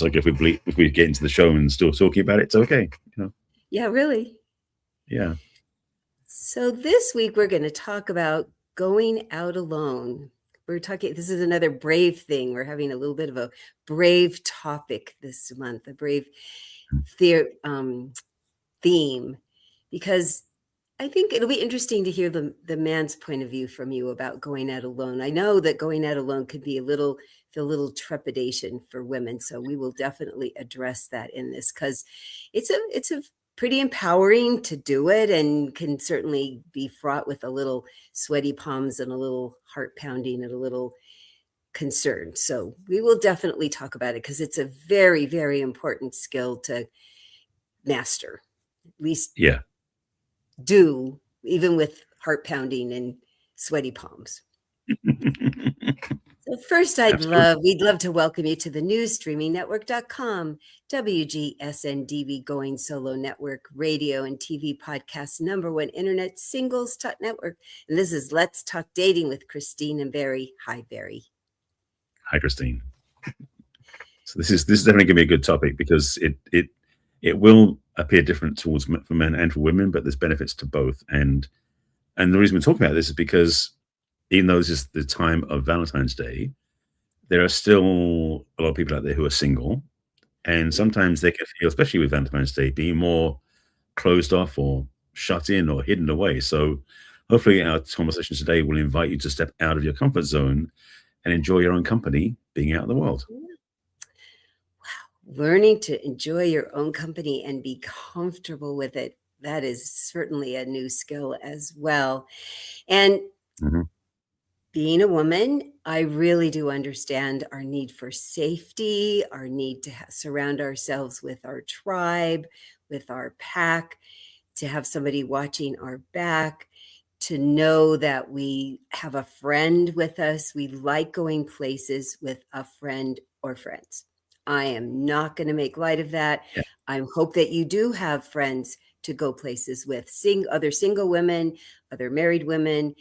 like if we get into the show and still talking about it, it's okay. Yeah, really. Yeah. So this week we're going to talk about going out alone. This is another brave thing. We're having a little bit of a brave topic this month, a brave theme, because I think it'll be interesting to hear the man's point of view from you about going out alone. I know that going out alone could be a little trepidation for women, so we will definitely address that in this, because it's a pretty empowering to do it, and can certainly be fraught with a little sweaty palms and a little heart pounding and a little concern. So we will definitely talk about it, because it's a very, very important skill to master, at least do, even with heart pounding and sweaty palms. So first, we'd love to welcome you to the newsstreamingnetwork.com, WGSN-DB Going Solo Network, radio and TV podcast #1 internet singles talk network. And this is Let's Talk Dating with Christine and Barry. Hi, Barry. Hi, Christine. So this is definitely going to be a good topic, because it will appear different for men and for women, but there's benefits to both. And the reason we're talking about this is because even though this is the time of Valentine's Day, there are still a lot of people out there who are single, and sometimes they can feel, especially with Valentine's Day, being more closed off or shut in or hidden away. So hopefully our conversation today will invite you to step out of your comfort zone and enjoy your own company being out in the world. Wow. Learning to enjoy your own company and be comfortable with it. That is certainly a new skill as well. And being a woman, I really do understand our need for safety, our need to surround ourselves with our tribe, with our pack, to have somebody watching our back, to know that we have a friend with us. We like going places with a friend or friends. I am not going to make light of that. Yeah. I hope that you do have friends to go places with, other single women, other married women.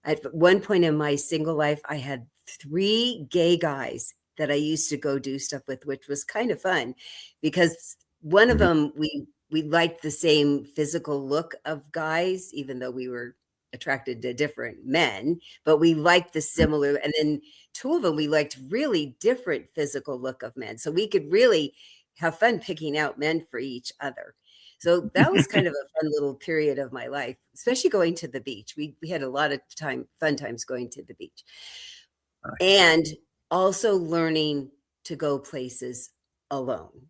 At one point in my single life, I had 3 gay guys that I used to go do stuff with, which was kind of fun, because one of them, we liked the same physical look of guys, even though we were attracted to different men, but we liked the similar. And then 2 of them, we liked really different physical look of men. So we could really have fun picking out men for each other. So that was kind of a fun little period of my life, especially going to the beach. We had a lot of fun times going to the beach. And also learning to go places alone,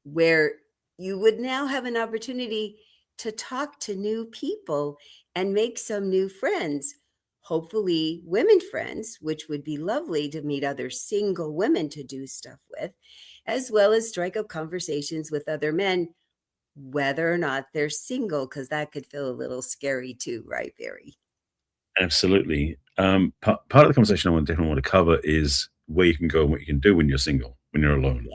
where you would now have an opportunity to talk to new people and make some new friends, hopefully women friends, which would be lovely to meet other single women to do stuff with, as well as strike up conversations with other men, whether or not they're single, because that could feel a little scary too, right, Barry? Absolutely. Part of the conversation I definitely want to cover is where you can go and what you can do when you're single, when you're alone,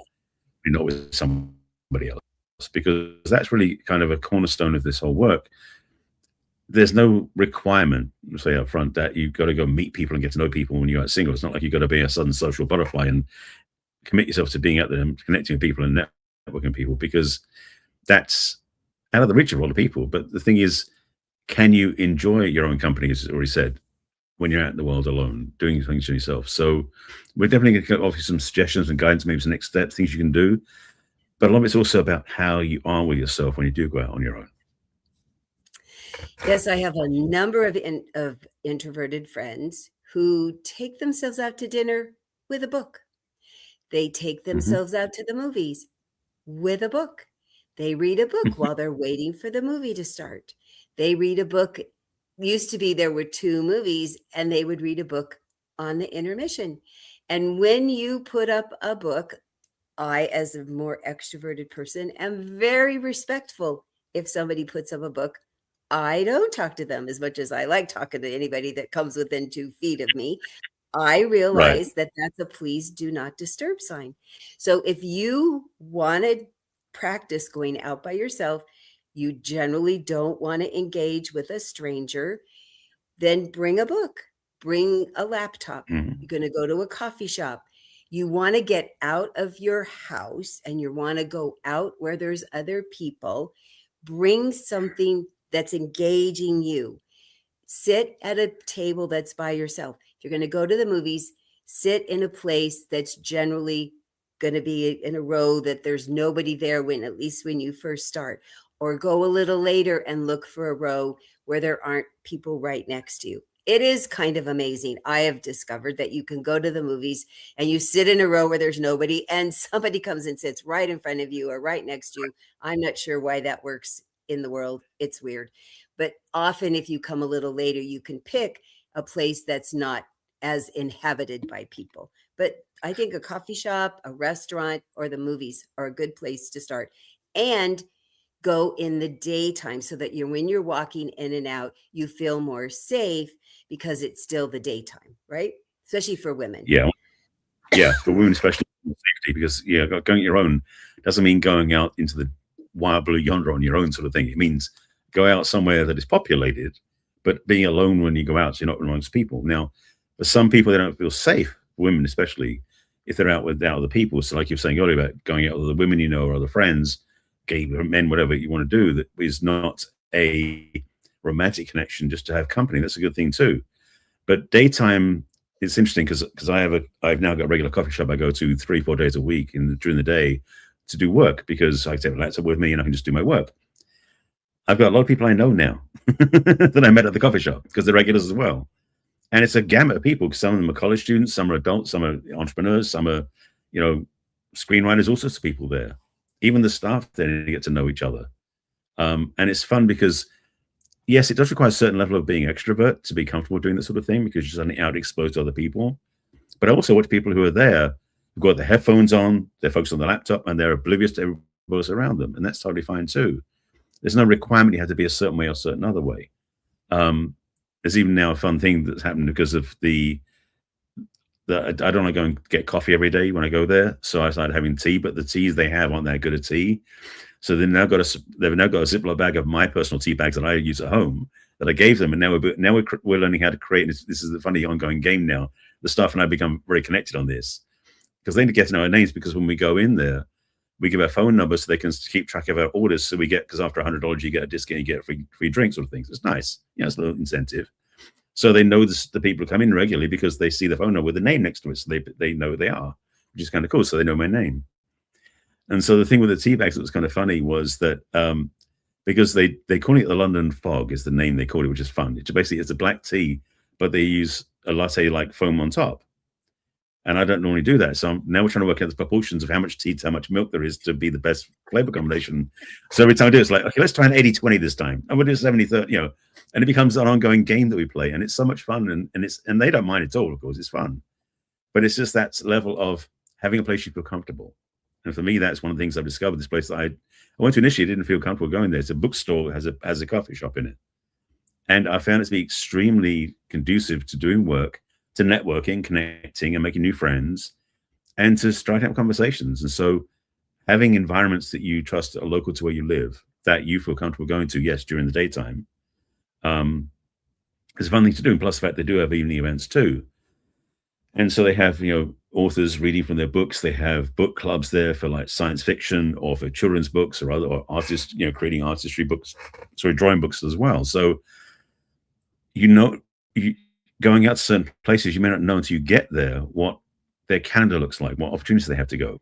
you're not with somebody else, because that's really kind of a cornerstone of this whole work. There's no requirement, say up front, that you've got to go meet people and get to know people when you're out single. It's not like you've got to be a sudden social butterfly and commit yourself to being out there and connecting with people and networking with people, because that's out of the reach of a lot of people. But the thing is, can you enjoy your own company, as I already said, when you're out in the world alone, doing things for yourself? So we're definitely going to offer you some suggestions and guidance, maybe some next steps, things you can do. But a lot of it's also about how you are with yourself when you do go out on your own. Yes, I have a number of introverted friends who take themselves out to dinner with a book. They take themselves out to the movies with a book. They read a book while they're waiting for the movie to start. They read a book. Used to be there were 2 movies, and they would read a book on the intermission. And when you put up a book, I, as a more extroverted person, am very respectful. If somebody puts up a book, I don't talk to them as much as I like talking to anybody that comes within 2 feet of me. I realize that that's a please do not disturb sign. So if you want to practice going out by yourself, you generally don't want to engage with a stranger, then bring a book, bring a laptop. You're going to go to a coffee shop. You want to get out of your house and you want to go out where there's other people. Bring something that's engaging you. Sit at a table that's by yourself. If you're going to go to the movies, sit in a place that's generally going to be in a row that there's nobody there when, at least when you first start, or go a little later and look for a row where there aren't people right next to you. It is kind of amazing. I have discovered that you can go to the movies and you sit in a row where there's nobody and somebody comes and sits right in front of you or right next to you. I'm not sure why that works in the world. It's weird. But often if you come a little later, you can pick a place that's not as inhabited by people. But I think a coffee shop, a restaurant, or the movies are a good place to start. And go in the daytime so that when you're walking in and out, you feel more safe because it's still the daytime, right? Especially for women. Yeah. For women, especially safety, because going your own doesn't mean going out into the wild blue yonder on your own sort of thing. It means go out somewhere that is populated, but being alone when you go out, so you're not amongst people. Now, for some people, they don't feel safe, women especially, if they're out with other people. So like you were saying earlier about going out with the women you know or other friends, gay men, whatever you want to do, that is not a romantic connection, just to have company. That's a good thing too. But daytime, it's interesting because I've now got a regular coffee shop I go to 3-4 days a week during the day to do work, because I take a laptop with me and I can just do my work. I've got a lot of people I know now that I met at the coffee shop because they're regulars as well. And it's a gamut of people. Some of them are college students, some are adults, some are entrepreneurs, some are, screenwriters, all sorts of people there. Even the staff there get to know each other. And it's fun because, yes, it does require a certain level of being extrovert to be comfortable doing this sort of thing, because you're suddenly out exposed to other people. But I also watch people who are there, who've got their headphones on, they're focused on the laptop, and they're oblivious to everybody else around them. And that's totally fine too. There's no requirement you have to be a certain way or a certain other way. There's even now a fun thing that's happened because of I don't want to go and get coffee every day when I go there. So I started having tea, but the teas they have aren't that good at tea. So they've now got a Ziploc bag of my personal tea bags that I use at home that I gave them. And now we're learning how to create, this is the funny ongoing game now. The staff and I become very connected on this because they need to get to know our names, because when we go in there, we give our phone numbers so they can keep track of our orders. So we get, because after $100, you get a discount, you get free drinks, sort of things. It's nice. It's a little incentive. So they know the people who come in regularly because they see the phone number with the name next to it. So they know who they are, which is kind of cool. So they know my name. And so the thing with the tea bags that was kind of funny was that because they call it the London Fog is the name they call it, which is fun. It's a black tea, but they use a latte-like foam on top. And I don't normally do that. So now we're trying to work out the proportions of how much tea to how much milk there is to be the best flavor combination. So every time I do it, it's like, okay, let's try an 80-20 this time. And we'll do 70-30, and it becomes an ongoing game that we play. And it's so much fun. And they don't mind at all, of course, it's fun. But it's just that level of having a place you feel comfortable. And for me, that's one of the things I've discovered. This place that I went to initially, didn't feel comfortable going there. It's a bookstore, has a coffee shop in it. And I found it to be extremely conducive to doing work, to networking, connecting, and making new friends, and to striking up conversations. And so having environments that you trust are local to where you live, that you feel comfortable going to, yes, during the daytime, is a fun thing to do. And plus the fact they do have evening events too. And so they have, authors reading from their books. They have book clubs there for like science fiction or for children's books or artists, creating artistry books, drawing books as well. So, going out to certain places, you may not know until you get there what their calendar looks like, what opportunities they have to go.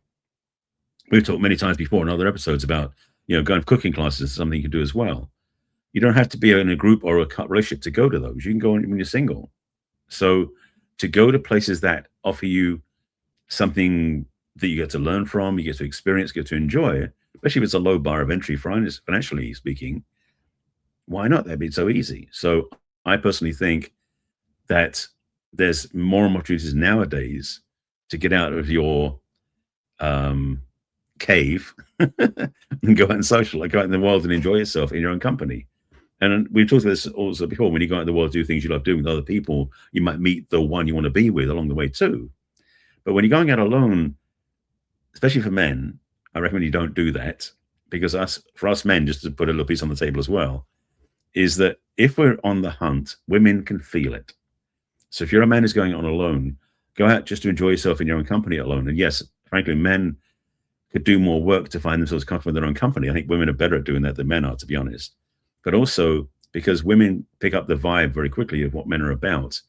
We've talked many times before in other episodes about, going to cooking classes is something you can do as well. You don't have to be in a group or a relationship to go to those. You can go when you're single. So to go to places that offer you something that you get to learn from, you get to experience, get to enjoy, especially if it's a low bar of entry financially speaking, why not? That'd be so easy. So I personally think that there's more opportunities nowadays to get out of your cave and go out and socialize, go out in the world and enjoy yourself in your own company. And we've talked about this also before. When you go out in the world, do things you love doing with other people, you might meet the one you want to be with along the way too. But when you're going out alone, especially for men, I recommend you don't do that, because for us men, just to put a little piece on the table as well, is that if we're on the hunt, women can feel it. So if you're a man who's going on alone, Go out just to enjoy yourself in your own company alone. And yes, frankly, men could do more work to find themselves comfortable in their own company. I think women are better at doing that than men are, to be honest. But also because women pick up the vibe very quickly of what men are about.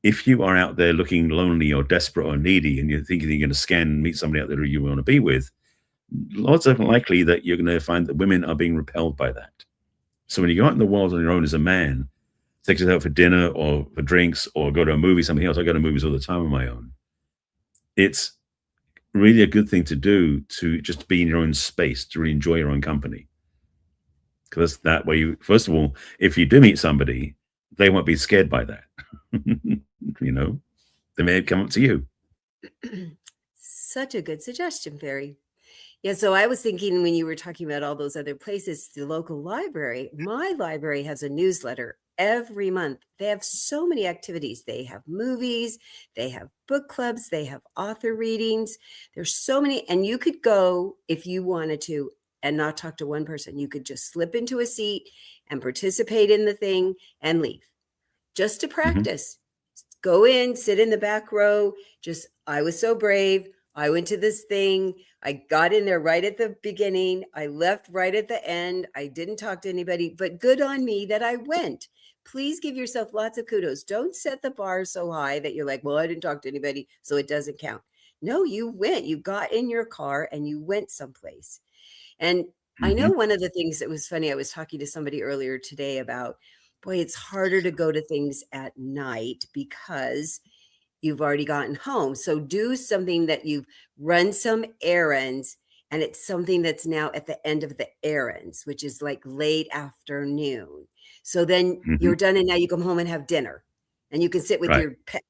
If you are out there looking lonely or desperate or needy and you're thinking you're going to scan and meet somebody out there who you want to be with, odds are likely that you're going to find that women are being repelled by that. So when you go out in the world on your own as a man, take yourself out for dinner or for drinks or go to a movie, something else. I go to movies all the time on my own. It's really a good thing to do, to just be in your own space, to really enjoy your own company. Because that way, you, first of all, if you do meet somebody, they won't be scared by that. You know, they may come up to you. Such a good suggestion, Barry. Yeah, so I was thinking when you were talking about all those other places, the local library, my library has a newsletter every month. They have so many activities. They have movies, they have book clubs, they have author readings. There's so many, and you could go if you wanted to and not talk to one person. You could just slip into a seat and participate in the thing and leave just to practice. Go in, sit in the back row. I was so brave. I went to this thing. I got in there right at the beginning. I left right at the end. I didn't talk to anybody, but good on me that I went. Please give yourself lots of kudos. Don't set the bar so high that you're like, well, I didn't talk to anybody, so it doesn't count. No, you went. You got in your car and you went someplace. And I know one of the things that was funny, I was talking to somebody earlier today about, boy, it's harder to go to things at night because you've already gotten home. So do something that you've run some errands, and it's something that's now at the end of the errands, which is like late afternoon. So then you're done, and now you come home and have dinner and you can sit with your pet.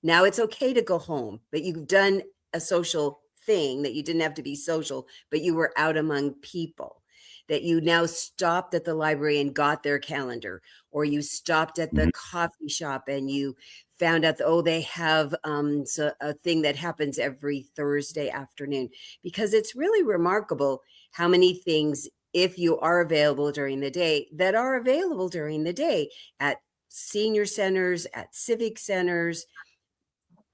Now it's okay to go home, but you've done a social thing that you didn't have to be social, but you were out among people. That you now stopped at the library and got their calendar, or you stopped at the coffee shop and you found out that, oh, they have a thing that happens every Thursday afternoon. Because it's really remarkable how many things, if you are available during the day, that are available during the day at senior centers, at civic centers,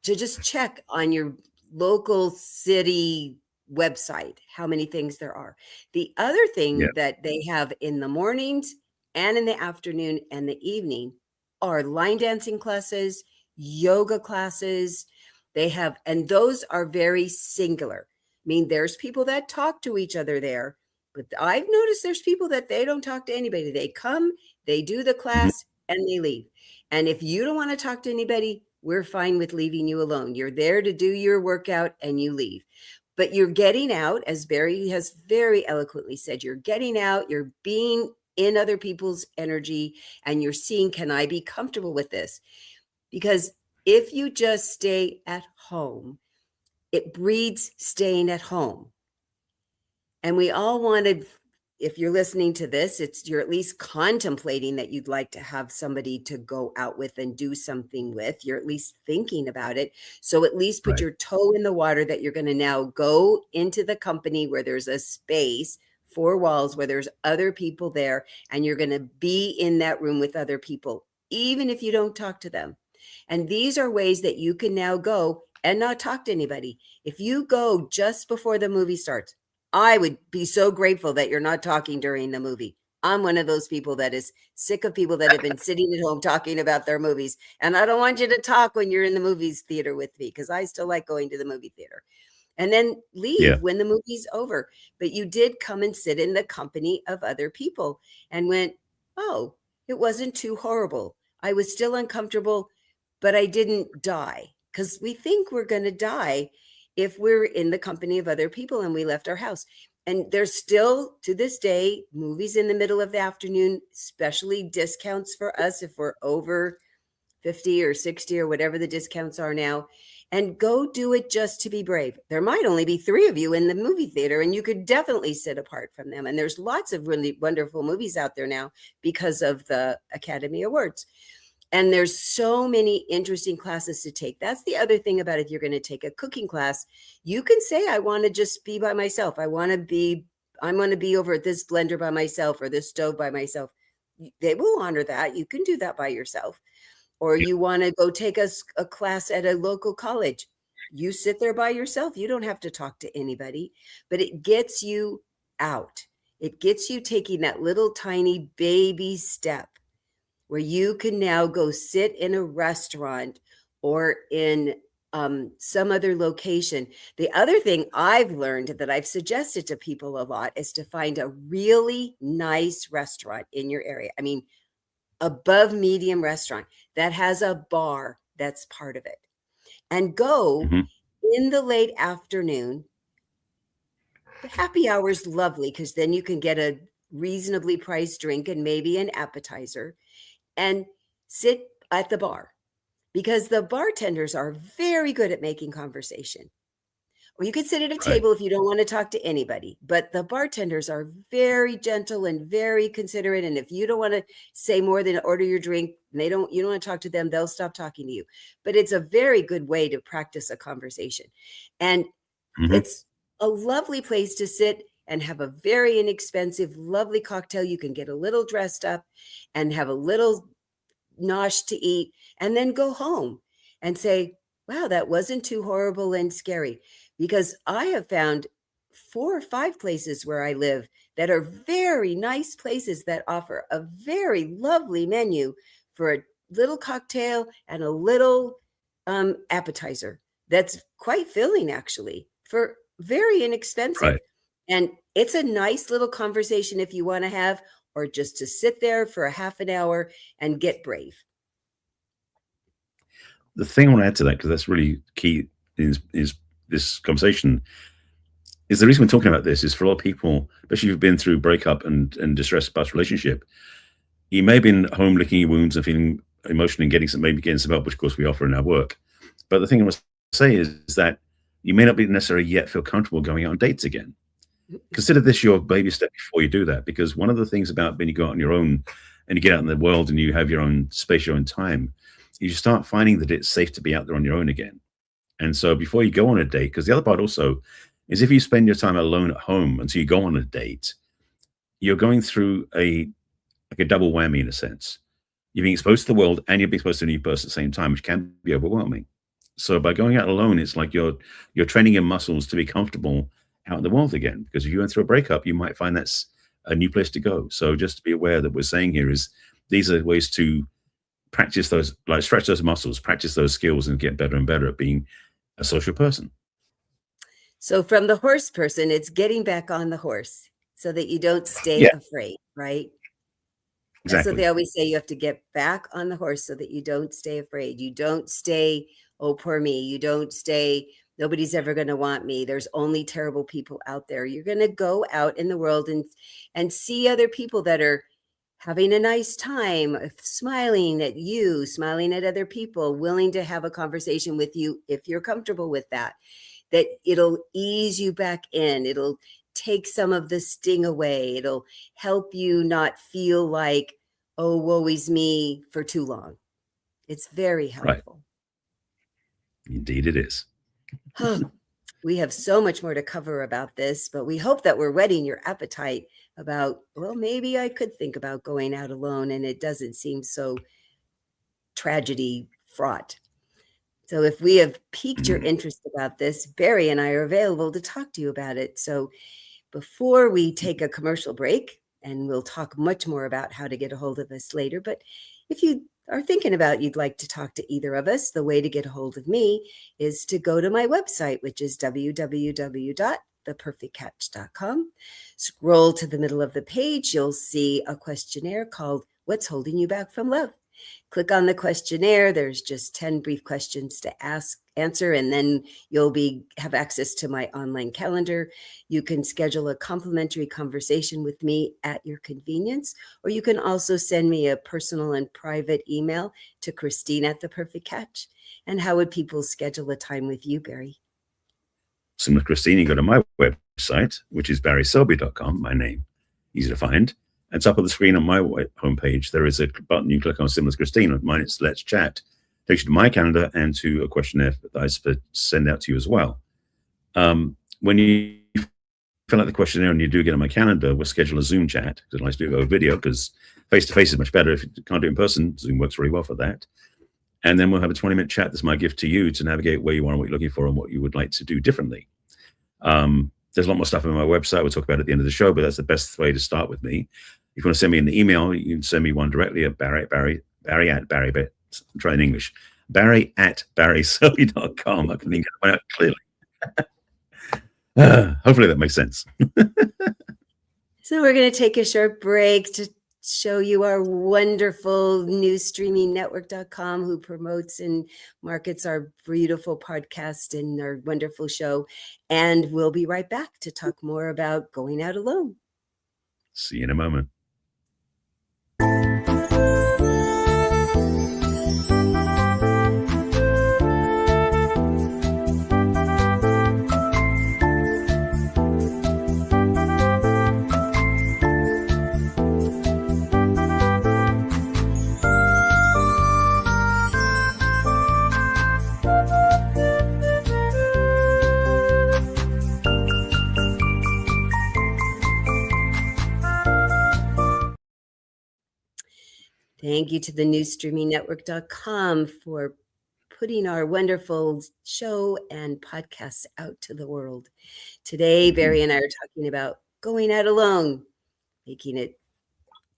to just check on your local city website how many things there are. The other thing that they have in the mornings and in the afternoon and the evening are line dancing classes, yoga classes. They have, and those are very singular. I mean, there's people that talk to each other there, but I've noticed there's people that they don't talk to anybody. They come, they do the class, and they leave. And if you don't want to talk to anybody, we're fine with leaving you alone. You're there to do your workout and you leave. But you're getting out, as Barry has very eloquently said, you're getting out, you're being in other people's energy, and you're seeing, can I be comfortable with this? Because if you just stay at home, it breeds staying at home. And we all want to, if you're listening to this, you're at least contemplating that you'd like to have somebody to go out with and do something with. You're at least thinking about it. So at least put your toe in the water that you're going to now go into the company where there's a space, 4 walls, where there's other people there, and you're going to be in that room with other people, even if you don't talk to them. And these are ways that you can now go and not talk to anybody. If you go just before the movie starts, I would be so grateful that you're not talking during the movie. I'm one of those people that is sick of people that have been sitting at home talking about their movies. And I don't want you to talk when you're in the movies theater with me, because I still like going to the movie theater. And then leave when the movie's over. But you did come and sit in the company of other people and went, oh, it wasn't too horrible. I was still uncomfortable, but I didn't die. Because we think we're going to die if we're in the company of other people and we left our house. And there's still, to this day, movies in the middle of the afternoon, especially discounts for us if we're over 50 or 60 or whatever the discounts are now. And go do it just to be brave. There might only be 3 of you in the movie theater, and you could definitely sit apart from them. And there's lots of really wonderful movies out there now because of the Academy Awards. And there's so many interesting classes to take. That's the other thing about if you're going to take a cooking class, you can say, I want to just be by myself. I'm going to be over at this blender by myself or this stove by myself. They will honor that. You can do that by yourself. or you want to go take a class at a local college. You sit there by yourself. You don't have to talk to anybody, but it gets you out. It gets you taking that little tiny baby step where you can now go sit in a restaurant or in some other location. The other thing I've learned that I've suggested to people a lot is to find a really nice restaurant in your area. I mean, above medium restaurant that has a bar that's part of it, and go in the late afternoon. The happy hour is lovely because then you can get a reasonably priced drink and maybe an appetizer and sit at the bar, because the bartenders are very good at making conversation. Or you could sit at a table if you don't want to talk to anybody, but the bartenders are very gentle and very considerate. And if you don't want to say more than order your drink, you don't want to talk to them, they'll stop talking to you. But it's a very good way to practice a conversation. And it's a lovely place to sit and have a very inexpensive, lovely cocktail. You can get a little dressed up and have a little nosh to eat, and then go home and say, wow, that wasn't too horrible and scary. Because I have found 4 or 5 places where I live that are very nice places that offer a very lovely menu for a little cocktail and a little appetizer. That's quite filling, actually, for very inexpensive. And it's a nice little conversation if you want to have, or just to sit there for a half an hour and get brave. The thing I want to add to that, because that's really key, is this conversation, is the reason we're talking about this is for a lot of people, especially if you've been through breakup and distress past relationship, you may have been home licking your wounds and feeling emotionally and getting some help, which of course we offer in our work. But the thing I want to say is that you may not be necessarily yet feel comfortable going out on dates again. Consider this your baby step before you do that, because one of the things about when you go out on your own and you get out in the world and you have your own space, your own time, you start finding that it's safe to be out there on your own again. And so before you go on a date, because the other part also is if you spend your time alone at home until you go on a date, you're going through a double whammy in a sense. You're being exposed to the world and you're being exposed to a new person at the same time, which can be overwhelming. So by going out alone, it's like you're training your muscles to be comfortable out in the world again. Because if you went through a breakup, you might find that's a new place to go. So just to be aware that we're saying here is these are ways to practice those, like stretch those muscles, practice those skills, and get better and better at being a social person. So from the horse person, it's getting back on the horse so that you don't stay afraid, right? Exactly. That's what they always say. You have to get back on the horse so that you don't stay afraid. You don't stay, oh, poor me. You don't stay, nobody's ever going to want me. There's only terrible people out there. You're going to go out in the world and see other people that are having a nice time, smiling at you, smiling at other people, willing to have a conversation with you if you're comfortable with that it'll ease you back in. It'll take some of the sting away. It'll help you not feel like, oh, woe is me for too long. It's very helpful. Right. Indeed it is. We have so much more to cover about this, but we hope that we're whetting your appetite about, well, maybe I could think about going out alone and it doesn't seem so tragedy fraught. So if we have piqued your interest about this, Barry and I are available to talk to you about it. So before we take a commercial break, and we'll talk much more about how to get a hold of us later, but if you are thinking about you'd like to talk to either of us, the way to get a hold of me is to go to my website, which is www.theperfectcatch.com. Scroll to the middle of the page. You'll see a questionnaire called What's Holding You Back from Love? Click on the questionnaire. There's just 10 brief questions to answer, and then you'll have access to my online calendar. You can schedule a complimentary conversation with me at your convenience, or you can also send me a personal and private email to Christine@theperfectcatch. And how would people schedule a time with you, Barry? Similar to Christine, you go to my website, which is barryselby.com, my name, easy to find. And top of the screen on my homepage, there is a button you click on similar to Christine. Mine, it's Let's Chat. Takes you to my calendar and to a questionnaire that I send out to you as well. When you fill out the questionnaire and you do get on my calendar, we'll schedule a Zoom chat, because I like to do it over video, because face-to-face is much better. If you can't do it in person, Zoom works really well for that. And then we'll have a 20-minute chat. That's my gift to you to navigate where you are and what you're looking for and what you would like to do differently. There's a lot more stuff on my website. We'll talk about it at the end of the show, but that's the best way to start with me. If you want to send me an email, you can send me one directly at Barry at Barry, but I'm trying English. Barry at barryselby.com. I can think of it out clearly. Hopefully that makes sense. So we're going to take a short break to show you our wonderful new streamingnetwork.com, who promotes and markets our beautiful podcast and our wonderful show. And we'll be right back to talk more about going out alone. See you in a moment. Thank you to the new streamingnetwork.com for putting our wonderful show and podcasts out to the world. Today, Barry and I are talking about going out alone, making it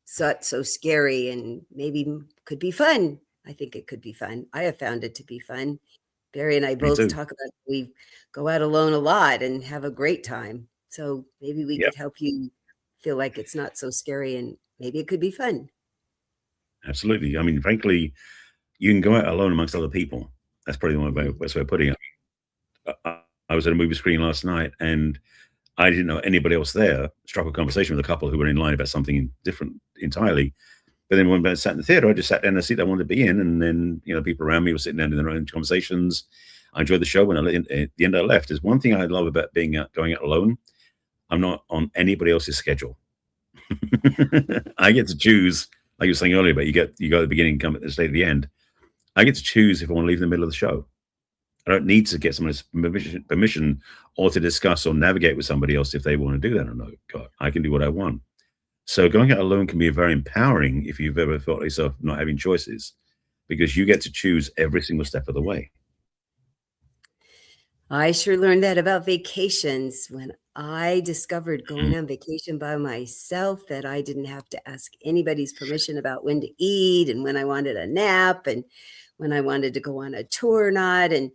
so scary and maybe could be fun. I think it could be fun. I have found it to be fun. Barry and I both talk about we go out alone a lot and have a great time. So maybe we could help you feel like it's not so scary and maybe it could be fun. Absolutely. I mean, frankly, you can go out alone amongst other people. That's probably the best way of putting it. I was at a movie screen last night and I didn't know anybody else there. Struck a conversation with a couple who were in line about something different entirely. But then when I sat in the theater, I just sat down in a seat I wanted to be in. And then, people around me were sitting down in their own conversations. I enjoyed the show. When at the end I left, is one thing I love about going out alone. I'm not on anybody else's schedule. I get to choose. Like you were saying earlier, but you go at the beginning, come at the stay at the end. I get to choose if I want to leave in the middle of the show. I don't need to get someone's permission or to discuss or navigate with somebody else if they want to do that or no. God, I can do what I want. So going out alone can be very empowering if you've ever felt yourself not having choices, because you get to choose every single step of the way. I sure learned that about vacations when I discovered going on vacation by myself, that I didn't have to ask anybody's permission about when to eat and when I wanted a nap and when I wanted to go on a tour or not. And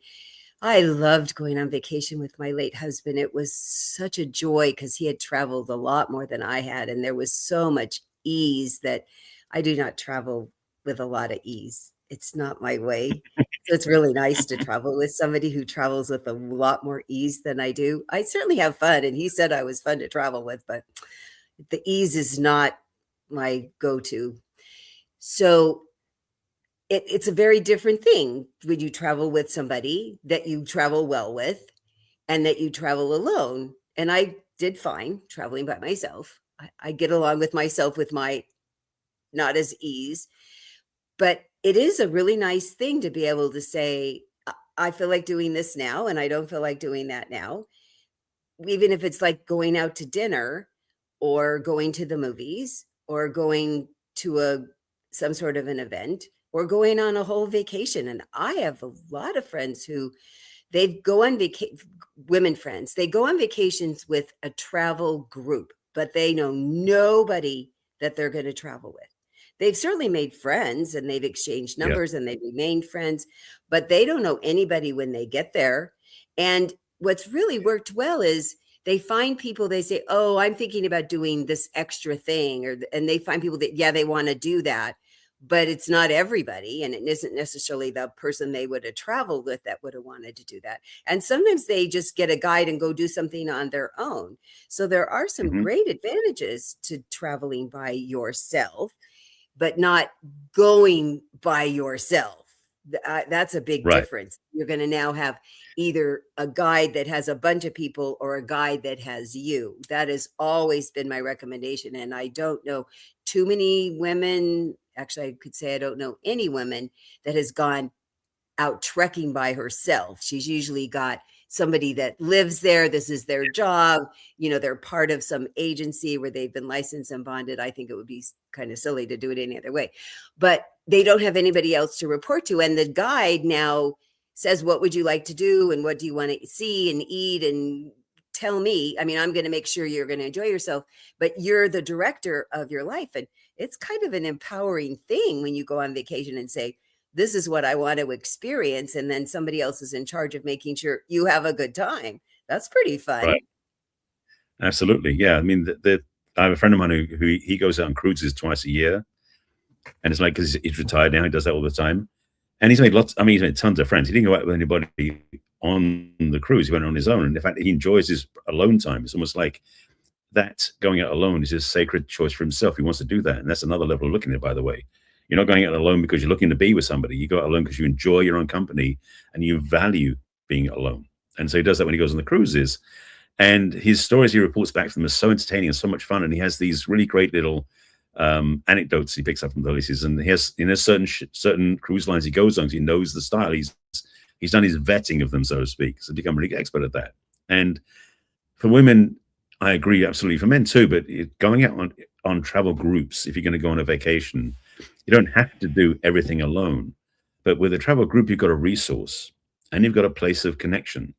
I loved going on vacation with my late husband. It was such a joy because he had traveled a lot more than I had. And there was so much ease that I do not travel with a lot of ease. It's not my way. So it's really nice to travel with somebody who travels with a lot more ease than I do. I certainly have fun, and he said I was fun to travel with, but the ease is not my go-to. So it's a very different thing when you travel with somebody that you travel well with and that you travel alone. And I did fine traveling by myself. I get along with myself with my not as ease, but it is a really nice thing to be able to say, I feel like doing this now and I don't feel like doing that now. Even if it's like going out to dinner or going to the movies or going to some sort of an event or going on a whole vacation. And I have a lot of friends who they go on women friends, they go on vacations with a travel group, but they know nobody that they're going to travel with. They've certainly made friends and they've exchanged numbers and they've remained friends, but they don't know anybody when they get there. And what's really worked well is they find people, they say, oh, I'm thinking about doing this extra thing, and they find people that, they want to do that, but it's not everybody. And it isn't necessarily the person they would have traveled with that would have wanted to do that. And sometimes they just get a guide and go do something on their own. So there are some great advantages to traveling by yourself, but not going by yourself. That's a big difference. You're going to now have either a guide that has a bunch of people or a guide that has you. That has always been my recommendation. And I don't know too many women, actually, I could say I don't know any women that has gone out trekking by herself. She's usually got somebody that lives there. This is their job. They're part of some agency where they've been licensed and bonded. I think it would be kind of silly to do it any other way. But they don't have anybody else to report to. And the guide now says, what would you like to do? And what do you want to see and eat? And tell me. I mean, I'm going to make sure you're going to enjoy yourself, but you're the director of your life. And it's kind of an empowering thing when you go on vacation and say, this is what I want to experience. And then somebody else is in charge of making sure you have a good time. That's pretty fun. Right. Absolutely. Yeah. I mean, I have a friend of mine who he goes out on cruises twice a year. And it's like, because he's retired now, he does that all the time. And he's made he's made tons of friends. He didn't go out with anybody on the cruise. He went on his own. And in fact, he enjoys his alone time. It's almost like that going out alone is his sacred choice for himself. He wants to do that. And that's another level of looking at it, by the way. You're not going out alone because you're looking to be with somebody. You go out alone because you enjoy your own company and you value being alone. And so he does that when he goes on the cruises. And his stories he reports back from them are so entertaining and so much fun. And he has these really great little anecdotes he picks up from the places. And he has, certain cruise lines he goes on, so he knows the style. He's done his vetting of them, so to speak. So become really expert at that. And for women, I agree absolutely. For men too, but going out on travel groups, if you're going to go on a vacation, you don't have to do everything alone. But with a travel group, you've got a resource and you've got a place of connection.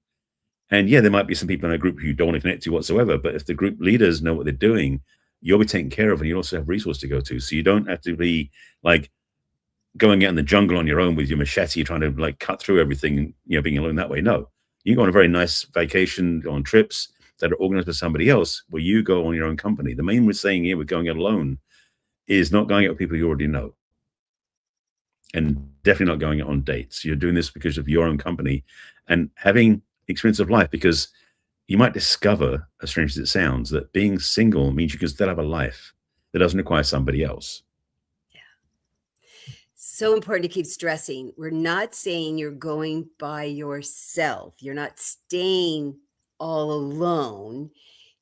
And yeah, there might be some people in a group who you don't want to connect to whatsoever. But if the group leaders know what they're doing, you'll be taken care of and you also have resource to go to. So you don't have to be like going out in the jungle on your own with your machete, trying to like cut through everything, being alone that way. No, you can go on a very nice vacation, go on trips that are organized by somebody else where you go on your own company. The main we're saying here with going out alone is not going out with people you already know. And definitely not going out on dates. You're doing this because of your own company and having experience of life, because you might discover, as strange as it sounds, that being single means you can still have a life that doesn't require somebody else. Yeah. So important to keep stressing. We're not saying you're going by yourself. You're not staying all alone.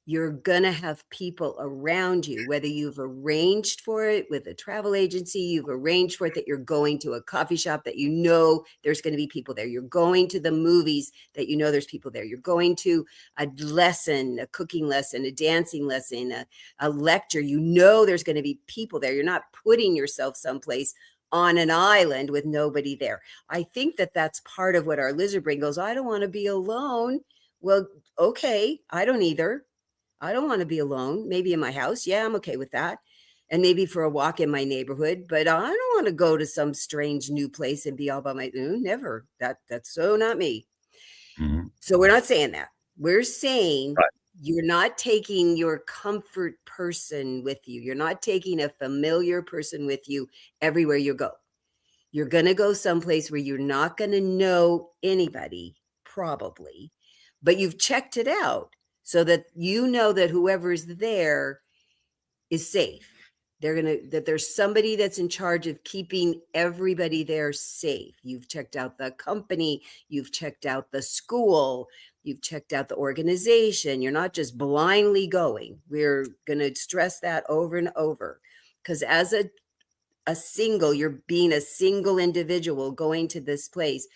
You're going to have people around you, whether you've arranged for it with a travel agency, you've arranged for it that you're going to a coffee shop that you know there's going to be people there. You're going to the movies that you know there's people there. You're going to a lesson, a cooking lesson, a dancing lesson, a lecture. You know there's going to be people there. You're not putting yourself someplace on an island with nobody there. I think that that's part of what our lizard brain goes, I don't want to be alone. Well, okay, I don't either. I don't want to be alone. Maybe in my house. Yeah, I'm okay with that. And maybe for a walk in my neighborhood, but I don't want to go to some strange new place and be all by my own. Never. That's so not me. Mm-hmm. So we're not saying that. We're saying You're not taking your comfort person with you. You're not taking a familiar person with you everywhere you go. You're going to go someplace where you're not going to know anybody, probably, but you've checked it out. So that you know that whoever's there is safe. That there's somebody that's in charge of keeping everybody there safe. You've checked out the company, you've checked out the school, you've checked out the organization. You're not just blindly going. We're going to stress that over and over. Because as a single, you're being a single individual going to this place.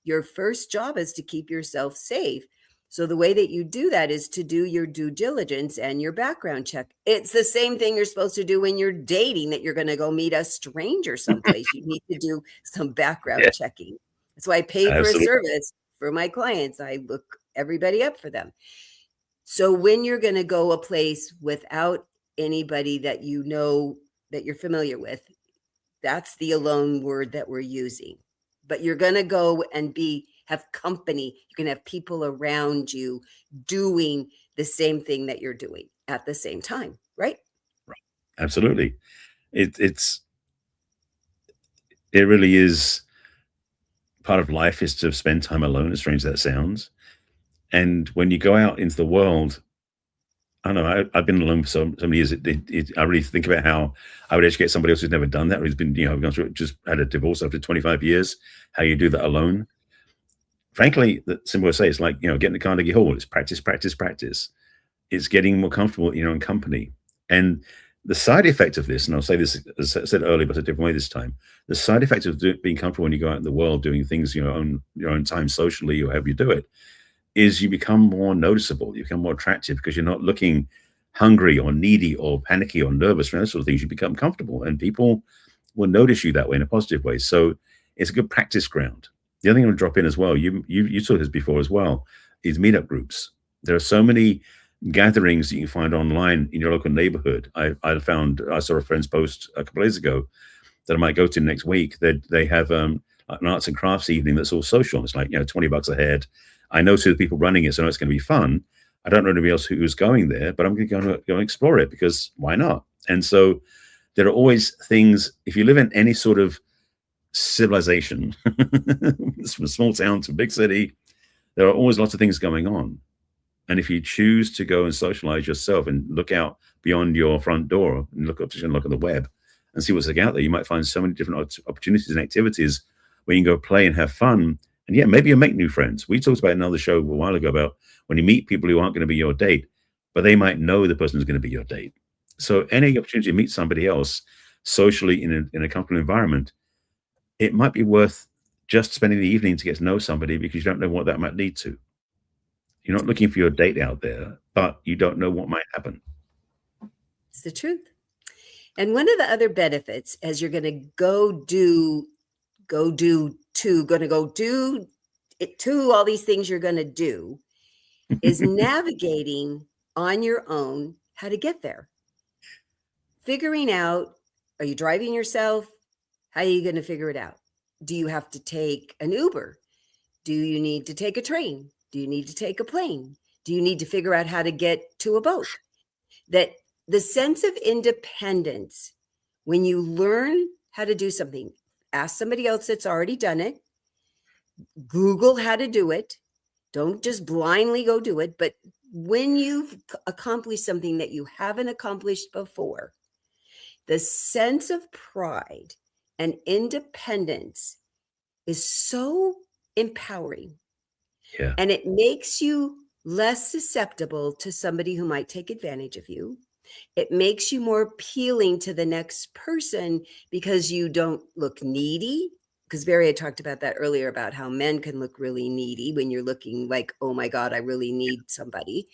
Your first job is to keep yourself safe. So the way that you do that is to do your due diligence and your background check. It's the same thing you're supposed to do when you're dating, that you're going to go meet a stranger someplace. You need to do some background checking. That's why I pay for a service for my clients. I look everybody up for them. So when you're going to go a place without anybody that you know that you're familiar with, that's the alone word that we're using. But you're going to go and have company. You can have people around you doing the same thing that you're doing at the same time, right? Right. Absolutely. It really is part of life, is to spend time alone, as strange as that sounds. And when you go out into the world, I don't know, I've been alone for so many years. I really think about how I would educate somebody else who's never done that, who's been, gone through, just had a divorce after 25 years, how you do that alone. Frankly, the simple way to say, it's like, getting to Carnegie Hall. It's practice, practice, practice. It's getting more comfortable in your own company. And the side effect of this, and I'll say this, as I said earlier, but a different way this time, the side effect of being comfortable when you go out in the world, doing things your own time socially, or however you do it, is you become more noticeable. You become more attractive because you're not looking hungry or needy or panicky or nervous for those sort of things. You become comfortable, and people will notice you that way in a positive way. So it's a good practice ground. The other thing I'll drop in as well, you saw this before as well, is meetup groups. There are so many gatherings that you can find online in your local neighborhood. I saw a friend's post a couple of days ago that I might go to next week. They have an arts and crafts evening that's all social. It's like, $20 a head. I know two of the people running it, so I know it's going to be fun. I don't know anybody else who's going there, but I'm going to go and explore it because why not? And so there are always things, if you live in any sort of civilization, from a small town to a big city, there are always lots of things going on. And if you choose to go and socialize yourself and look out beyond your front door and look at the web and see what's out there, you might find so many different opportunities and activities where you can go play and have fun. And yeah, maybe you'll make new friends. We talked about another show a while ago about when you meet people who aren't going to be your date, but they might know the person who's going to be your date. So any opportunity to meet somebody else socially in a comfortable environment, it might be worth just spending the evening to get to know somebody because you don't know what that might lead to. You're not looking for your date out there, but you don't know what might happen. It's the truth. And one of the other benefits as you're going to go do all these things you're going to do is navigating on your own how to get there. Figuring out, are you driving yourself? How are you going to figure it out? Do you have to take an Uber? Do you need to take a train? Do you need to take a plane? Do you need to figure out how to get to a boat? That the sense of independence, when you learn how to do something, ask somebody else that's already done it, Google how to do it. Don't just blindly go do it. But when you've accomplished something that you haven't accomplished before, the sense of pride and independence is so empowering. Yeah. And it makes you less susceptible to somebody who might take advantage of you. It makes you more appealing to the next person because you don't look needy. Because Barry had talked about that earlier about how men can look really needy when you're looking like, oh my God, I really need somebody.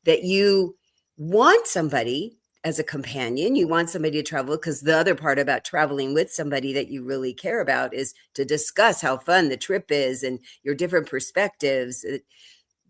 That you want somebody as a companion. You want somebody to travel, because the other part about traveling with somebody that you really care about is to discuss how fun the trip is and your different perspectives.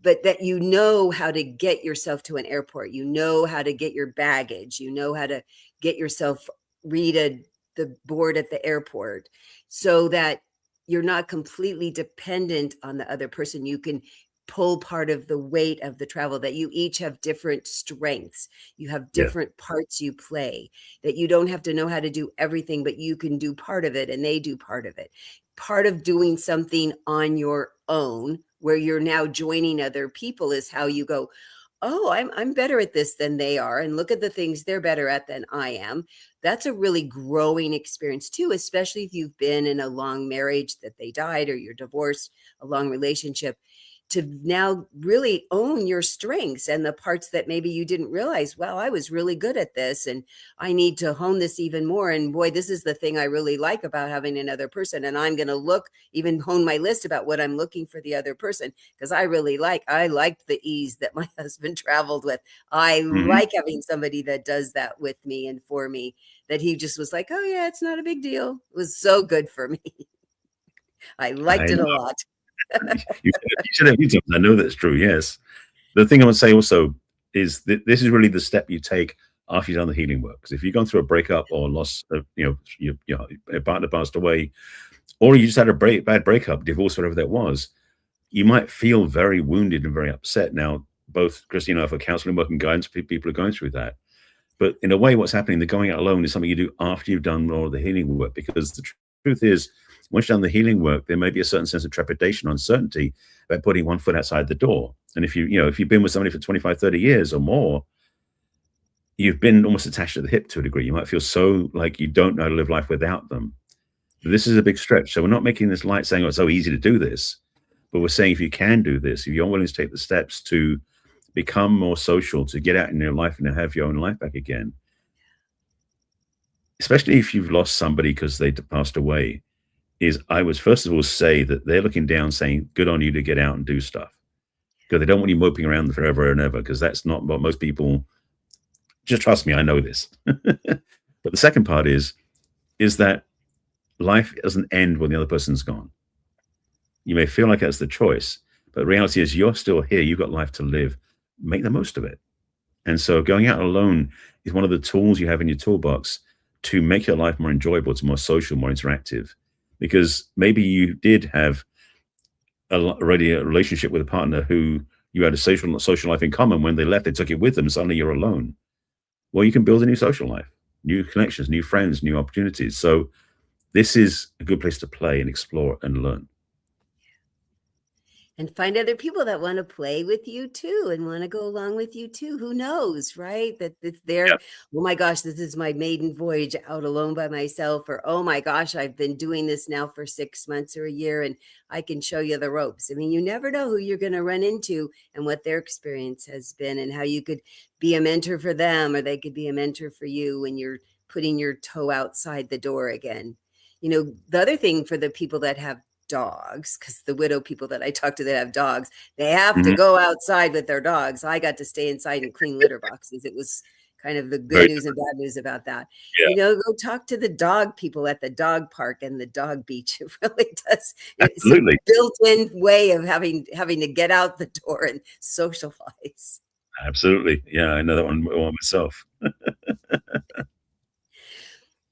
But that you know how to get yourself to an airport. You know how to get your baggage. You know how to get yourself the board at the airport so that you're not completely dependent on the other person. You can pull part of the weight of the travel, that you each have different strengths. You have different parts you play, that you don't have to know how to do everything, but you can do part of it and they do part of it. Part of doing something on your own where you're now joining other people is how you go, oh, I'm better at this than they are. And look at the things they're better at than I am. That's a really growing experience too, especially if you've been in a long marriage that they died or you're divorced, a long relationship, to now really own your strengths and the parts that maybe you didn't realize, well, I was really good at this and I need to hone this even more. And boy, this is the thing I really like about having another person. And I'm going to even hone my list about what I'm looking for the other person, because I liked the ease that my husband traveled with. I like having somebody that does that with me and for me, that he just was like, oh yeah, it's not a big deal. It was so good for me. I liked it a lot. You said it a few times. I know that's true. Yes. The thing I would say also is that this is really the step you take after you've done the healing work. Because if you've gone through a breakup or loss of, your partner passed away, or you just had a bad breakup, divorce, whatever that was, you might feel very wounded and very upset. Now, both Christy and I for counseling work and guidance, people are going through that. But in a way, what's happening, the going out alone is something you do after you've done all of the healing work. Because the truth is, once you've done the healing work, there may be a certain sense of trepidation, uncertainty about putting one foot outside the door. And if you've been with somebody for 25, 30 years or more, you've been almost attached to the hip to a degree. You might feel so like you don't know how to live life without them. But this is a big stretch. So we're not making this light saying, oh, it's so easy to do this. But we're saying if you can do this, if you're willing to take the steps to become more social, to get out in your life and to have your own life back again, especially if you've lost somebody because they passed away, I would first of all say that they're looking down saying, good on you to get out and do stuff. Because they don't want you moping around forever and ever, because that's not what most people, just trust me, I know this. But the second part is that life doesn't end when the other person's gone. You may feel like that's the choice, but the reality is you're still here. You've got life to live. Make the most of it. And so going out alone is one of the tools you have in your toolbox to make your life more enjoyable, to more social, more interactive. Because maybe you did have already a relationship with a partner who you had a social life in common. When they left, they took it with them. Suddenly you're alone. Well, you can build a new social life, new connections, new friends, new opportunities. So this is a good place to play and explore and learn. And find other people that want to play with you too and want to go along with you too. Who knows, right? That they're, Yeah. oh my gosh, this is my maiden voyage out alone by myself, or oh my gosh, I've been doing this now for 6 months or a year and I can show you the ropes. I mean, you never know who you're going to run into and what their experience has been and how you could be a mentor for them or they could be a mentor for you when you're putting your toe outside the door again. You know, the other thing for the people that have dogs, because the widow people that I talk to that have dogs, they have to go outside with their dogs. I got to stay inside and clean litter boxes. It was kind of the good news and bad news about that. Yeah. You know, go talk to the dog people at the dog park and the dog beach. It really does. Absolutely. It's a built-in way of having to get out the door and socialize. Absolutely. Yeah, I know that one myself.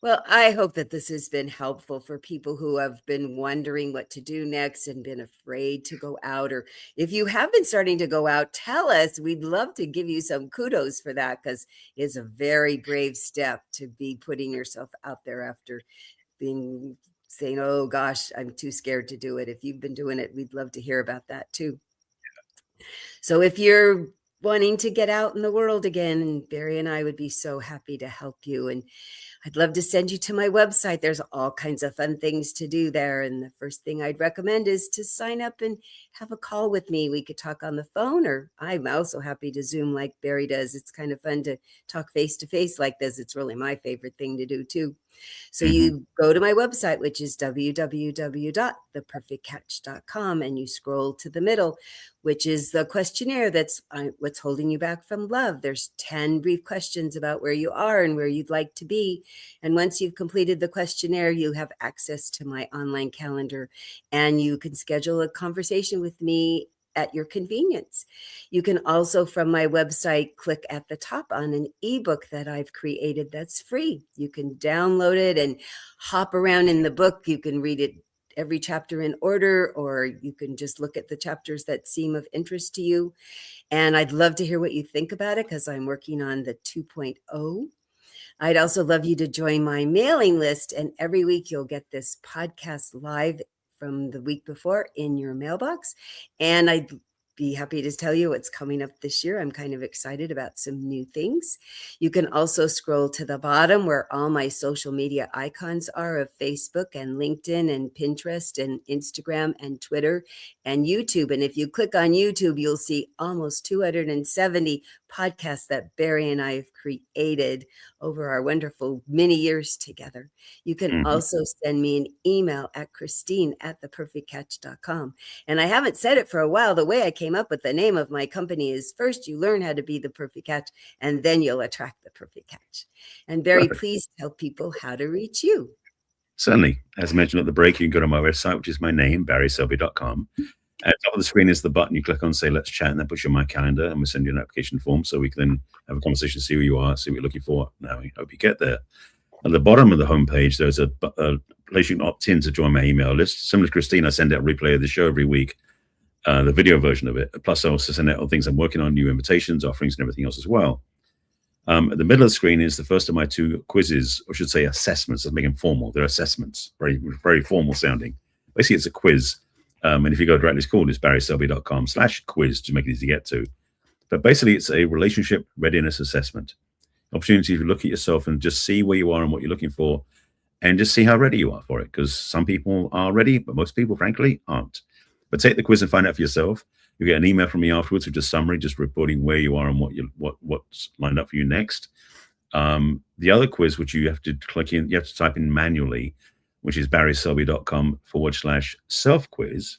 Well, I hope that this has been helpful for people who have been wondering what to do next and been afraid to go out. Or if you have been starting to go out, tell us. We'd love to give you some kudos for that because it's a very brave step to be putting yourself out there after saying, oh gosh, I'm too scared to do it. If you've been doing it, we'd love to hear about that too. So if you're wanting to get out in the world again, Barry and I would be so happy to help you. And I'd love to send you to my website. There's all kinds of fun things to do there. And the first thing I'd recommend is to sign up and have a call with me. We could talk on the phone, or I'm also happy to Zoom like Barry does. It's kind of fun to talk face to face like this. It's really my favorite thing to do too. So you go to my website, which is www.theperfectcatch.com, and you scroll to the middle, which is the questionnaire that's what's holding you back from love. There's 10 brief questions about where you are and where you'd like to be. And once you've completed the questionnaire, you have access to my online calendar and you can schedule a conversation with me at your convenience. You can also, from my website, click at the top on an ebook that I've created that's free. You can download it and hop around in the book. You can read it every chapter in order, or you can just look at the chapters that seem of interest to you. And I'd love to hear what you think about it because I'm working on the 2.0. I'd also love you to join my mailing list. And every week you'll get this podcast live from the week before in your mailbox. And I'd be happy to tell you what's coming up this year. I'm kind of excited about some new things. You can also scroll to the bottom where all my social media icons are of Facebook and LinkedIn and Pinterest and Instagram and Twitter and YouTube. And if you click on YouTube, you'll see almost 270 podcasts that Barry and I have created over our wonderful many years together. You can also send me an email at Christine@theperfectcatch.com. And I haven't said it for a while. The way I came up with the name of my company is first you learn how to be the perfect catch, and then you'll attract the perfect catch. And Barry, please tell people how to reach you. Certainly. As mentioned at the break, you can go to my website, which is my name, barryselby.com. At the top of the screen is the button you click on, say, let's chat, and that puts you on my calendar, and we'll send you an application form so we can then have a conversation, see who you are, see what you're looking for. Now, we hope you get there. At the bottom of the homepage, there's a place you can opt in to join my email list. Similar to Christine, I send out a replay of the show every week, the video version of it. Plus, I also send out all things I'm working on, new invitations, offerings, and everything else as well. At the middle of the screen is the first of my 2 quizzes, or I should say assessments. Let's make them formal. They're assessments, very, very formal sounding. Basically, it's a quiz. And if you go directly, it's called, it's barryselby.com/quiz to make it easy to get to. But basically, it's a relationship readiness assessment. Opportunity to look at yourself and just see where you are and what you're looking for, and just see how ready you are for it. Because some people are ready, but most people, frankly, aren't. But take the quiz and find out for yourself. You get an email from me afterwards with just summary, just reporting where you are and what's lined up for you next. The other quiz, which you have to click in, you have to type in manually, which is barryselby.com/self-quiz,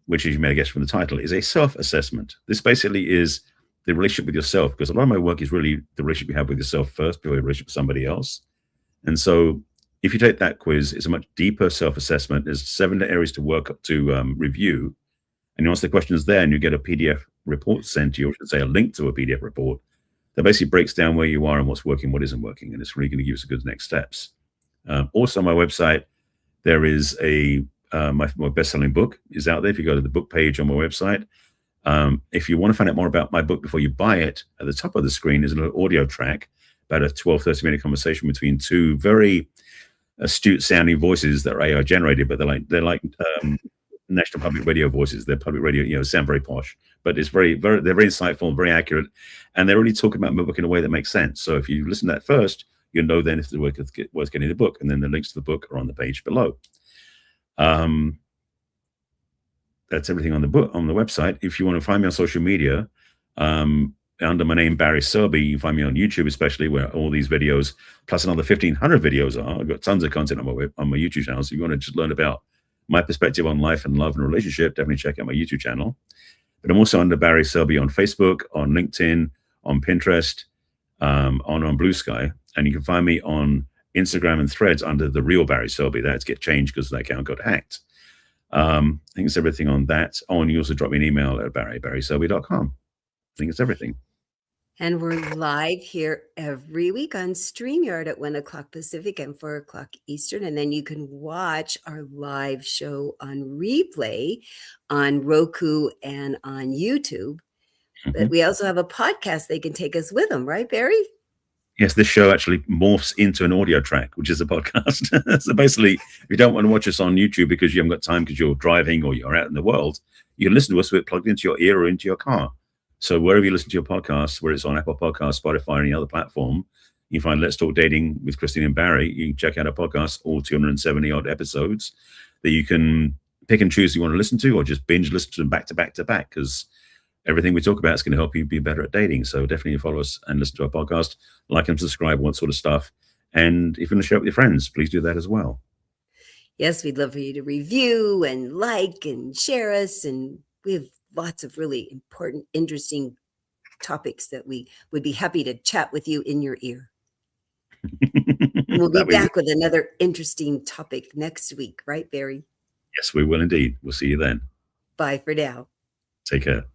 which, as you may guess from the title, is a self-assessment. This basically is the relationship with yourself, because a lot of my work is really the relationship you have with yourself first before your relationship with somebody else. And so If you take that quiz, it's a much deeper self-assessment. There's 7 areas to work up to review, and you answer the questions there, and you get a PDF report sent to you, or I should say a link to a PDF report that basically breaks down where you are and what's working, what isn't working, and it's really going to give us a good next steps. Also, on my website, there is my best-selling book is out there. If you go to the book page on my website, if you want to find out more about my book before you buy it, at the top of the screen is a little audio track, about a 12, 30-minute conversation between two very astute sounding voices that are AI generated, but they're like National Public Radio voices. They're public radio, sound very posh, but it's they're very insightful and very accurate, and they're really talking about my book in a way that makes sense. So if you listen to that first, you'll know then if the work is worth getting the book, and then the links to the book are on the page below. That's everything on the book, on the website. If you want to find me on social media, under my name, Barry Selby, you find me on YouTube, especially, where all these videos, plus another 1,500 videos are. I've got tons of content on my YouTube channel. So if you want to just learn about my perspective on life and love and relationship, definitely check out my YouTube channel. But I'm also under Barry Selby on Facebook, on LinkedIn, on Pinterest, on Blue Sky. And you can find me on Instagram and Threads under the real Barry Selby. That's get changed because that account got hacked. I think it's everything on that. Oh, and you also drop me an email at barryselby.com. I think it's everything. And we're live here every week on StreamYard at 1 o'clock Pacific and 4 o'clock Eastern. And then you can watch our live show on replay on Roku and on YouTube. But we also have a podcast they can take us with them, right, Barry? Yes, this show actually morphs into an audio track, which is a podcast. So basically, if you don't want to watch us on YouTube because you haven't got time because you're driving or you're out in the world, you can listen to us with it plugged into your ear or into your car. So wherever you listen to your podcast, whether it's on Apple Podcasts, Spotify, or any other platform, you find Let's Talk Dating with Christine and Barry. You can check out our podcast, all 270 odd episodes that you can pick and choose you want to listen to, or just binge listen to them back to back to back, because everything we talk about is going to help you be better at dating. So definitely follow us and listen to our podcast, like and subscribe, all that sort of stuff. And if you want to share it with your friends, please do that as well. Yes, we'd love for you to review and like and share us. And we have lots of really important, interesting topics that we would be happy to chat with you in your ear. We'll be back with another interesting topic next week, right, Barry? Yes, we will indeed. We'll see you then. Bye for now. Take care.